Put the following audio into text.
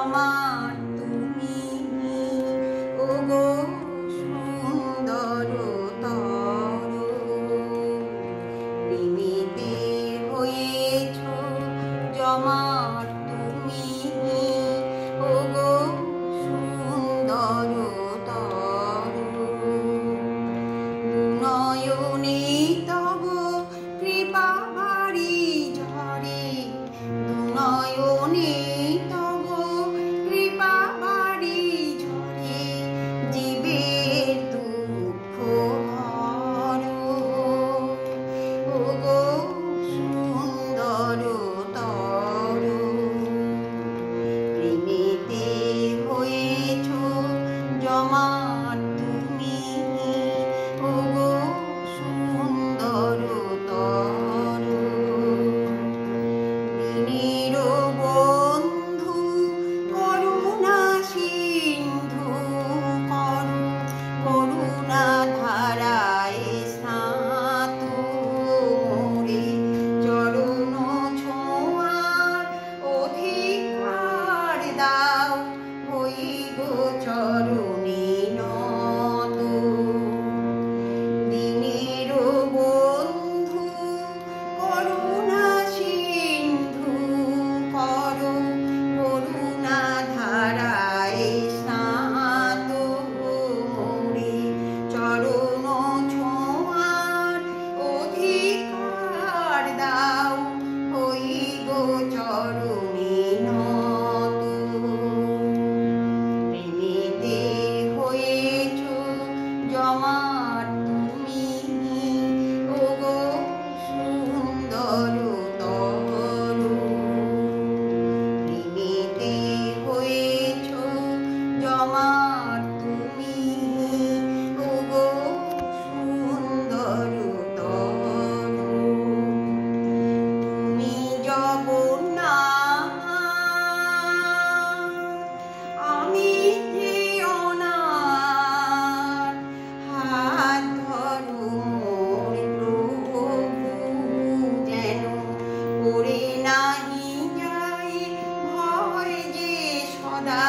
জমাট তুমি ওগো সুন্দর তর প্রেমেতে হয়েছ জমাট তুমি ওগো সুন্দর তর নয়নে তব কৃপা ভারী ঝরে নয়নে তব কৃপা ভারী ঝরে জীবের দুঃখ হরো ওগো সুন্দর তর প্রেমেতে হয়েছ জমাট তুমি ওগো সুন্দর তর দিনের বন্ধু করুণা সিন্ধু করুণা ধারায় স্নাত মোরে চরণ ছোঁয়ার অধিকার দাও হই গো চরণে নত দিনের বন্ধু করুণা সিন্ধু করুণা ধারায় স্নাত মোরে চরণ ছোঁয়ার অধিকার দাও হই গো চরণে নত প্রেমেতে হয়েছ জমাট তুমি ওগো সুন্দর তর প্রেমেতে হয়েছ জমাট তুমি ওগো সুন্দর তর তুমি জগন্নাথ আমি যে অনাথ হাত ধরো মোর প্রভু যেন পড়ে নাহি যাই ভয় যে সদা